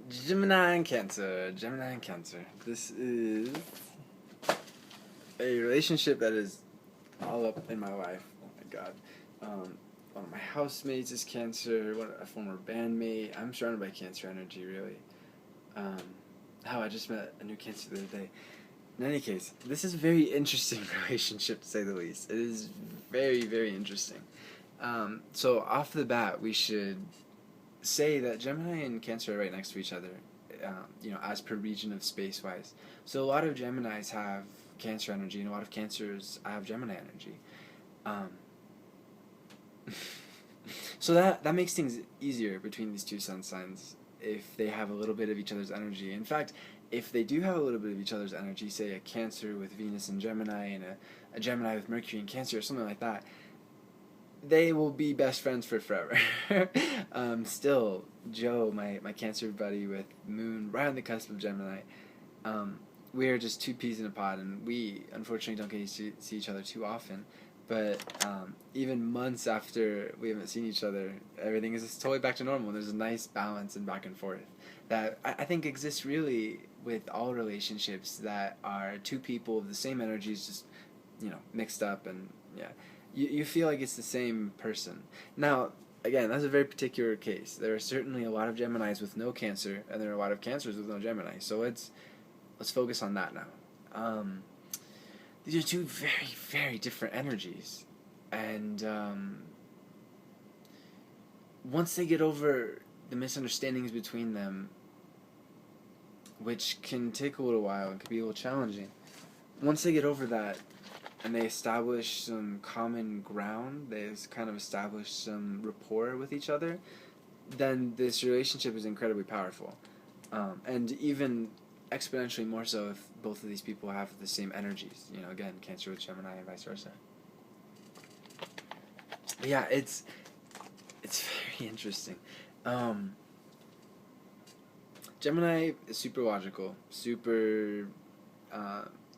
Gemini and Cancer. Gemini and Cancer. This is a relationship that is all up in my life. Oh my god. One of my housemates is Cancer. A former bandmate. I'm surrounded by Cancer energy, really. How I just met a new Cancer the other day. In any case, this is a very interesting relationship, to say the least. It is very, very interesting. So off the bat, we should say that Gemini and Cancer are right next to each other, as per region of space-wise. So a lot of Geminis have Cancer energy, and a lot of Cancers have Gemini energy. So that makes things easier between these two sun signs if they have a little bit of each other's energy. In fact, if they do have a little bit of each other's energy, say a Cancer with Venus and Gemini, and a Gemini with Mercury and Cancer, or something like that, they will be best friends for forever. Still, Joe, my Cancer buddy with Moon right on the cusp of Gemini, we are just two peas in a pod, and we unfortunately don't get to see each other too often. But even months after we haven't seen each other, everything is just totally back to normal. There's a nice balance and back and forth that I think exists really with all relationships that are two people of the same energies, just mixed up, and yeah. You feel like it's the same person. Now, again, that's a very particular case. There are certainly a lot of Geminis with no Cancer, and there are a lot of Cancers with no Gemini. So let's focus on that now. These are two very, very different energies, and once they get over the misunderstandings between them, which can take a little while and can be a little challenging, once they get over that, and they establish some common ground, they kind of establish some rapport with each other, then this relationship is incredibly powerful. And even exponentially more so if both of these people have the same energies. Again, Cancer with Gemini and vice versa. But yeah, it's very interesting. Gemini is super logical, super...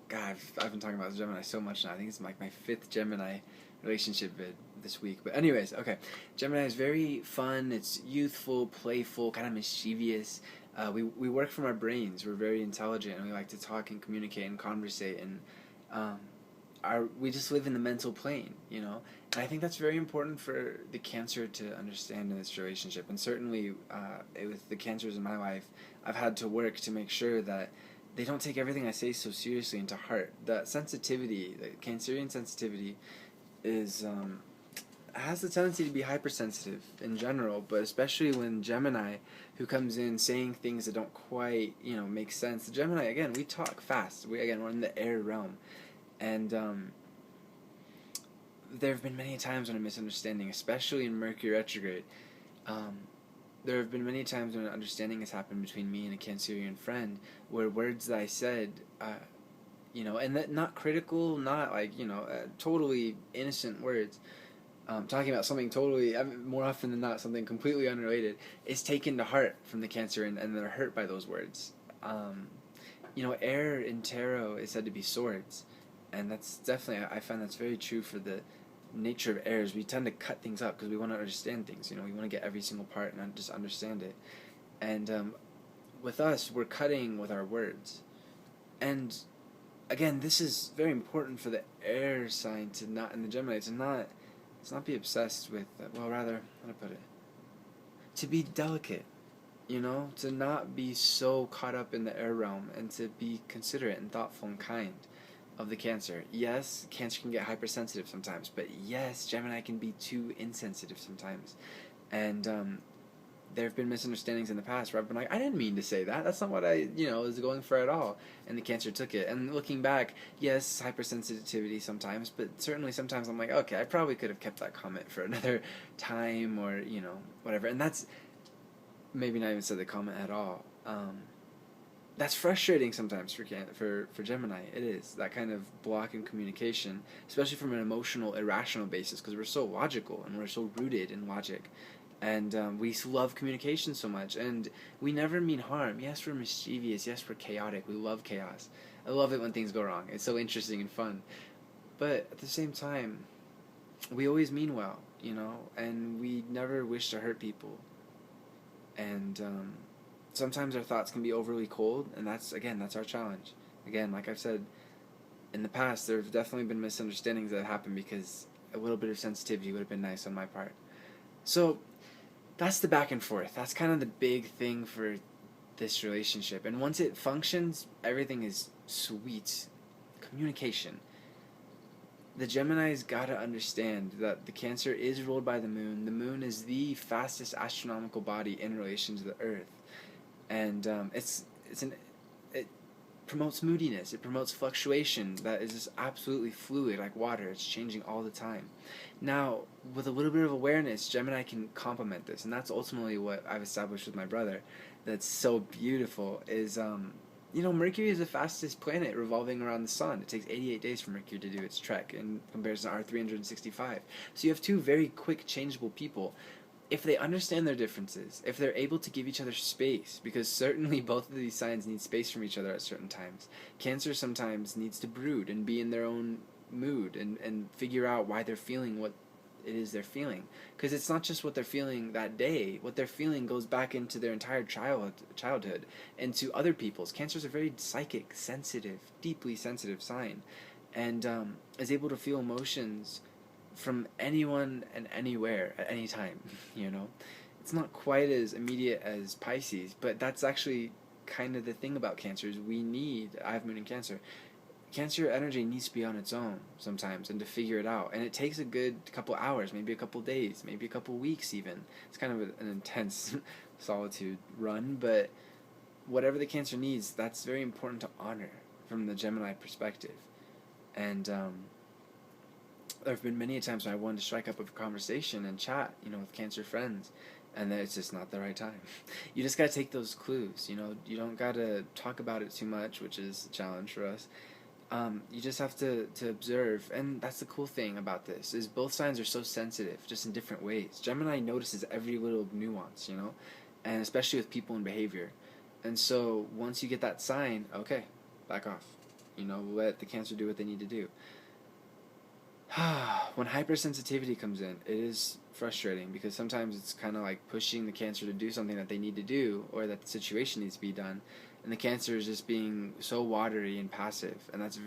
God, I've been talking about Gemini so much now. I think it's like my 5th Gemini relationship vid this week. But anyways, okay. Gemini is very fun. It's youthful, playful, kind of mischievous. We work from our brains. We're very intelligent, and we like to talk and communicate and conversate. And we just live in the mental plane, And I think that's very important for the Cancer to understand in this relationship. And certainly with the Cancers in my life, I've had to work to make sure that they don't take everything I say so seriously into heart. That sensitivity, the Cancerian sensitivity, has the tendency to be hypersensitive in general, but especially when Gemini, who comes in saying things that don't quite, make sense. The Gemini, again, we talk fast. We're in the air realm. And there have been many times when a misunderstanding, especially in Mercury retrograde, there have been many times when an understanding has happened between me and a Cancerian friend where words that I said, and that not critical, not like, totally innocent words, talking about something totally, more often than not, something completely unrelated, is taken to heart from the Cancer, and they're hurt by those words. Air in tarot is said to be swords, and that's definitely, I find that's very true for the nature of airs. We tend to cut things up because we want to understand things. We want to get every single part and just understand it. And with us, we're cutting with our words. And again, this is very important for the air sign to not, and the Gemini, to not be obsessed with, rather, how to put it, to be delicate, to not be so caught up in the air realm, and to be considerate and thoughtful and kind of the Cancer. Yes, Cancer can get hypersensitive sometimes, but yes, Gemini can be too insensitive sometimes. And there have been misunderstandings in the past where I've been like, I didn't mean to say that. That's not what I, was going for at all. And the Cancer took it. And looking back, yes, hypersensitivity sometimes, but certainly sometimes I'm like, okay, I probably could have kept that comment for another time, or, whatever. And that's maybe not even said the comment at all. That's frustrating sometimes for Gemini. It is, that kind of block in communication, especially from an emotional, irrational basis, because we're so logical and we're so rooted in logic. And we love communication so much, and we never mean harm. Yes, we're mischievous. Yes, we're chaotic. We love chaos. I love it when things go wrong. It's so interesting and fun. But at the same time, we always mean well, and we never wish to hurt people. And sometimes our thoughts can be overly cold, and that's our challenge. Again, like I've said in the past, there have definitely been misunderstandings that have happened because a little bit of sensitivity would have been nice on my part. So that's the back and forth. That's kind of the big thing for this relationship. And once it functions, everything is sweet. Communication. The Gemini's got to understand that the Cancer is ruled by the moon. The moon is the fastest astronomical body in relation to the Earth. And it promotes moodiness. It promotes fluctuation that is just absolutely fluid, like water. It's changing all the time. Now, with a little bit of awareness, Gemini can complement this, and that's ultimately what I've established with my brother. That's so beautiful. Is Mercury is the fastest planet revolving around the sun. It takes 88 days for Mercury to do its trek in comparison to our 365. So you have two very quick, changeable people. If they understand their differences, if they're able to give each other space, because certainly both of these signs need space from each other at certain times. Cancer sometimes needs to brood and be in their own mood and figure out why they're feeling what it is they're feeling. Because it's not just what they're feeling that day. What they're feeling goes back into their entire childhood and to other people's. Cancer is a very psychic, sensitive, deeply sensitive sign, and is able to feel emotions from anyone and anywhere at any time. It's not quite as immediate as Pisces, but that's actually kind of the thing about Cancer is I have moon in Cancer. Cancer energy needs to be on its own sometimes and to figure it out, and it takes a good couple hours, maybe a couple days, maybe a couple weeks even. It's kind of an intense solitude run, but whatever the Cancer needs, that's very important to honor from the Gemini perspective. And there have been many times when I wanted to strike up a conversation and chat, with Cancer friends, and it's just not the right time. You just gotta take those clues, you don't gotta talk about it too much, which is a challenge for us. You just have to observe, and that's the cool thing about this, is both signs are so sensitive, just in different ways. Gemini notices every little nuance, and especially with people and behavior. And so, once you get that sign, okay, back off. Let the Cancer do what they need to do. When hypersensitivity comes in, it is frustrating, because sometimes it's kind of like pushing the Cancer to do something that they need to do, or that the situation needs to be done. And the Cancer is just being so watery and passive, and that's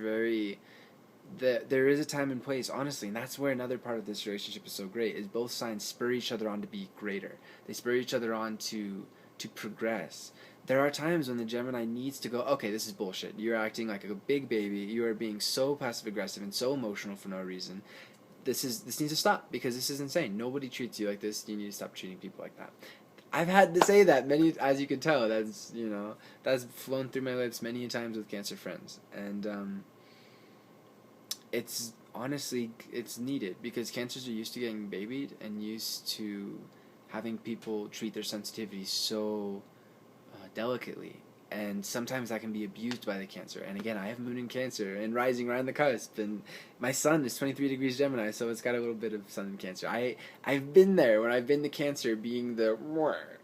there is a time and place, honestly, and that's where another part of this relationship is so great, is both signs spur each other on to be greater. They spur each other on to progress. There are times when the Gemini needs to go, okay, this is bullshit. You're acting like a big baby. You are being so passive-aggressive and so emotional for no reason. This needs to stop, because this is insane. Nobody treats you like this. You need to stop treating people like that. I've had to say that many, as you can tell, that's flown through my lips many times with Cancer friends. And it's honestly, it's needed, because Cancers are used to getting babied and used to having people treat their sensitivity so delicately, and sometimes that can be abused by the Cancer. And again, I have moon in Cancer and rising right on the cusp, and my sun is 23 degrees Gemini, so it's got a little bit of sun in Cancer. I've been there when I've been the Cancer, being the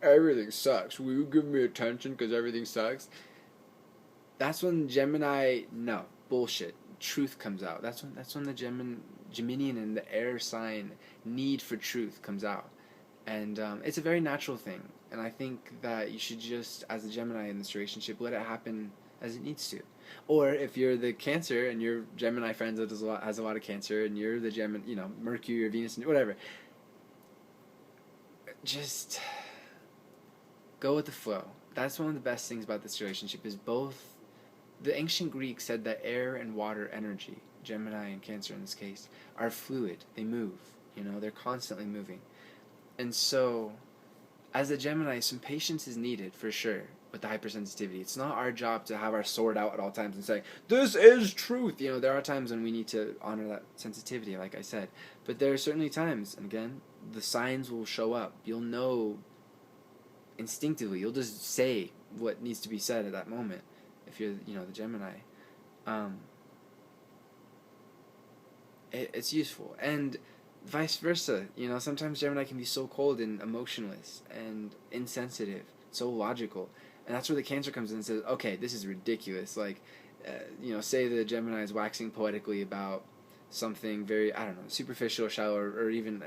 everything sucks, will you give me attention because everything sucks. That's when Gemini, no, bullshit, truth comes out. That's when the Geminian and the air sign need for truth comes out. And it's a very natural thing. And I think that you should just, as a Gemini in this relationship, let it happen as it needs to. Or if you're the Cancer and your Gemini friends that has a lot of Cancer, and you're the Gemini, Mercury or Venus, whatever, just go with the flow. That's one of the best things about this relationship, is both. The ancient Greeks said that air and water energy, Gemini and Cancer in this case, are fluid. They move. They're constantly moving. And so, as a Gemini, some patience is needed, for sure, with the hypersensitivity. It's not our job to have our sword out at all times and say, this is truth! There are times when we need to honor that sensitivity, like I said. But there are certainly times, and again, the signs will show up. You'll know instinctively. You'll just say what needs to be said at that moment, if you're, the Gemini. It's useful. And vice versa, sometimes Gemini can be so cold and emotionless and insensitive, so logical, and that's where the Cancer comes in and says, okay, this is ridiculous. Like, say the Gemini is waxing poetically about something very, superficial or shallow, or even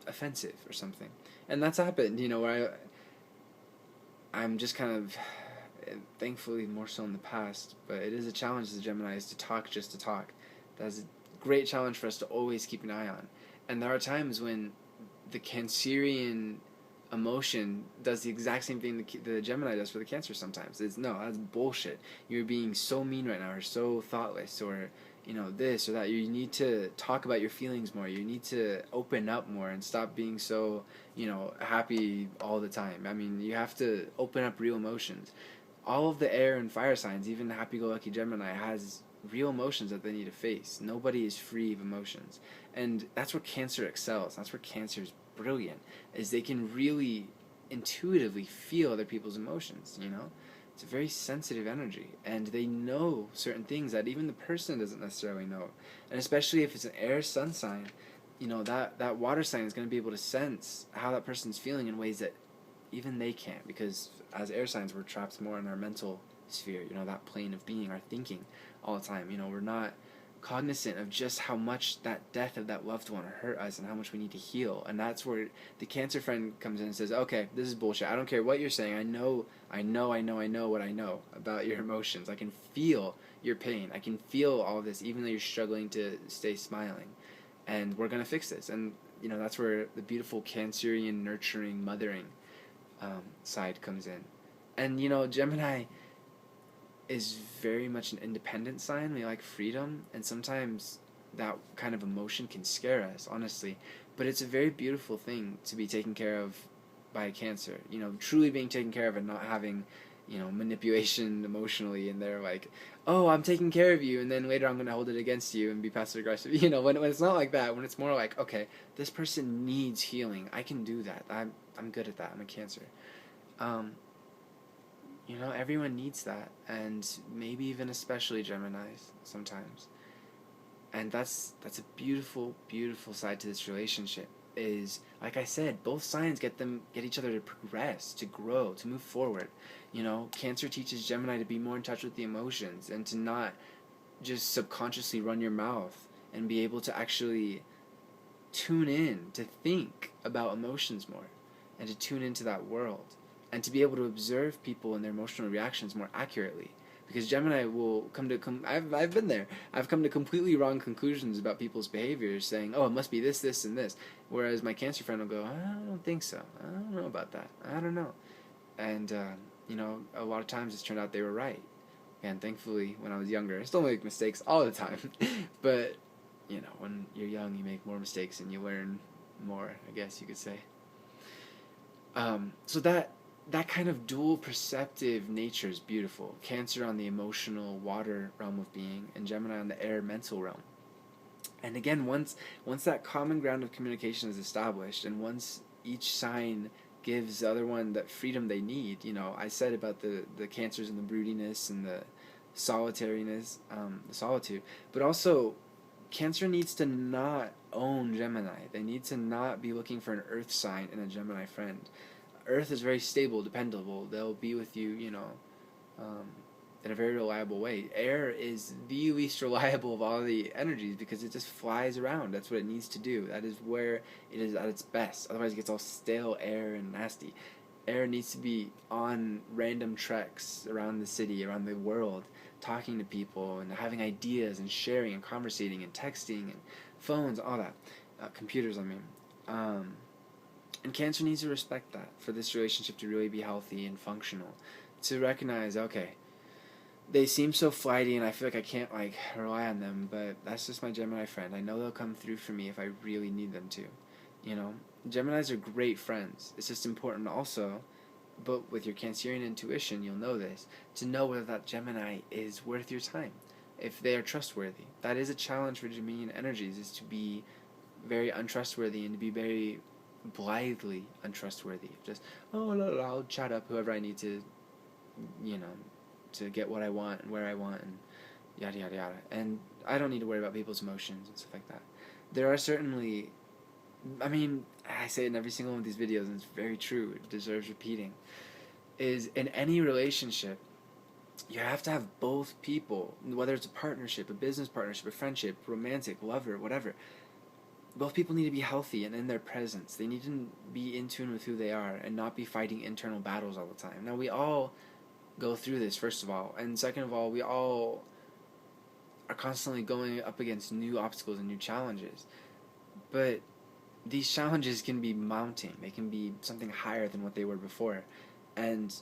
offensive or something, and that's happened, where I'm just kind of, thankfully more so in the past, but it is a challenge as a Gemini is to talk just to talk. That's a great challenge for us to always keep an eye on. And there are times when the Cancerian emotion does the exact same thing the Gemini does for the Cancer sometimes. It's, no, that's bullshit. You're being so mean right now, or so thoughtless, or, this or that. You need to talk about your feelings more. You need to open up more and stop being so, happy all the time. I mean, you have to open up real emotions. All of the air and fire signs, even the happy-go-lucky Gemini, has real emotions that they need to face. Nobody is free of emotions. And that's where Cancer excels. That's where Cancer is brilliant, is they can really intuitively feel other people's emotions. It's a very sensitive energy, and they know certain things that even the person doesn't necessarily know. And especially if it's an air sun sign, that water sign is going to be able to sense how that person's feeling in ways that even they can't, because as air signs we're trapped more in our mental sphere, that plane of being, our thinking all the time. We're not cognizant of just how much that death of that loved one hurt us and how much we need to heal. And that's where the Cancer friend comes in and says, okay, this is bullshit. I don't care what you're saying. I know what I know about your emotions. I can feel your pain. I can feel all this, even though you're struggling to stay smiling. And we're going to fix this. And, that's where the beautiful Cancerian nurturing, mothering side comes in. And, Gemini is very much an independent sign. We like freedom, and sometimes that kind of emotion can scare us, honestly. But it's a very beautiful thing to be taken care of by a Cancer. Truly being taken care of and not having, manipulation emotionally, and they're like, oh, I'm taking care of you, and then later I'm going to hold it against you and be passive aggressive. When it's not like that, when it's more like, okay, this person needs healing. I can do that. I'm good at that. I'm a Cancer. Everyone needs that, and maybe even especially Geminis sometimes. And that's a beautiful, beautiful side to this relationship. Is, like I said, both signs get each other to progress, to grow, to move forward. Cancer teaches Gemini to be more in touch with the emotions and to not just subconsciously run your mouth, and be able to actually tune in, to think about emotions more, and to tune into that world, and to be able to observe people and their emotional reactions more accurately. Because Gemini will come to I've been there. I've come to completely wrong conclusions about people's behaviors, saying, oh, it must be this, this, and this. Whereas my Cancer friend will go, I don't think so. I don't know about that. I don't know. And, a lot of times it's turned out they were right. And thankfully, when I was younger, I still make mistakes all the time. But, when you're young, you make more mistakes and you learn more, I guess you could say. So that kind of dual perceptive nature is beautiful. Cancer on the emotional water realm of being, and Gemini on the air mental realm. And again, once that common ground of communication is established, and once each sign gives the other one that freedom they need, I said about the Cancers and the broodiness and the solitariness, the solitude, but also Cancer needs to not own Gemini. They need to not be looking for an earth sign in a Gemini friend. Earth is very stable, dependable. They'll be with you, in a very reliable way. Air is the least reliable of all the energies because it just flies around. That's what it needs to do. That is where it is at its best. Otherwise it gets all stale air and nasty. Air needs to be on random treks around the city, around the world, talking to people and having ideas and sharing and conversating and texting and phones, all that. Computers, I mean. And Cancer needs to respect that for this relationship to really be healthy and functional. To recognize, okay, they seem so flighty and I feel like I can't rely on them, but that's just my Gemini friend. I know they'll come through for me if I really need them to. Geminis are great friends. It's just important also, but with your Cancerian intuition, you'll know this, to know whether that Gemini is worth your time, if they are trustworthy. That is a challenge for Geminian energies, is to be very untrustworthy and to be very blithely untrustworthy. Just, I'll chat up whoever I need to, to get what I want and where I want and yada yada yada. And I don't need to worry about people's emotions and stuff like that. There are certainly, I say it in every single one of these videos, and it's very true, it deserves repeating, is in any relationship, you have to have both people, whether it's a partnership, a business partnership, a friendship, romantic, lover, whatever, both people need to be healthy and in their presence. They need to be in tune with who they are and not be fighting internal battles all the time. Now, we all go through this, first of all, and second of all, we all are constantly going up against new obstacles and new challenges. But these challenges can be mounting. They can be something higher than what they were before. And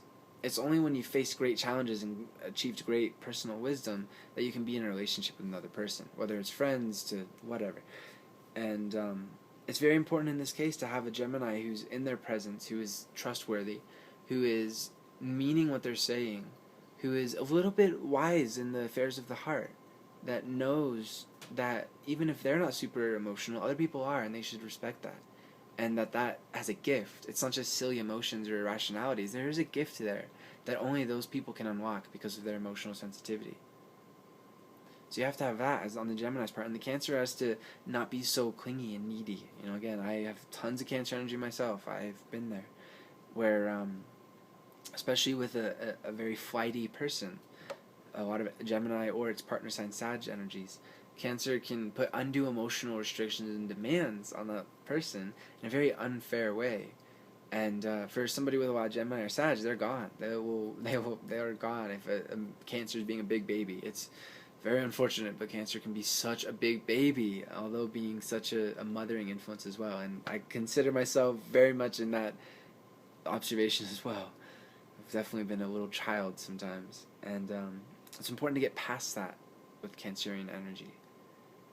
it's only when you face great challenges and achieved great personal wisdom that you can be in a relationship with another person, whether it's friends to whatever. And it's very important in this case to have a Gemini who's in their presence, who is trustworthy, who is meaning what they're saying, who is a little bit wise in the affairs of the heart, that knows that even if they're not super emotional, other people are, and they should respect that. And that has a gift. It's not just silly emotions or irrationalities. There is a gift there that only those people can unlock because of their emotional sensitivity. So you have to have that as on the Gemini's part. And the Cancer has to not be so clingy and needy. Again, I have tons of Cancer energy myself. I've been there. Where, especially with a very flighty person, a lot of Gemini or its partner sign Sag energies, Cancer can put undue emotional restrictions and demands on the person in a very unfair way. And for somebody with a lot of Gemini or Sag, they're gone. They are gone if a Cancer is being a big baby. It's very unfortunate, but Cancer can be such a big baby, although being such a mothering influence as well. And I consider myself very much in that observation as well. I've definitely been a little child sometimes, and it's important to get past that with Cancerian energy,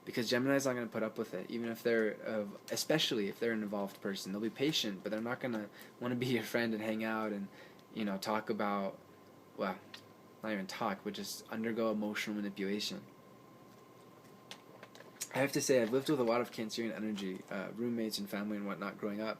because Gemini's not going to put up with it, even if they're, especially if they're an involved person. They'll be patient, but they're not going to want to be your friend and hang out and, talk about, well, not even talk, but just undergo emotional manipulation. I have to say, I've lived with a lot of Cancerian energy, roommates and family and whatnot growing up,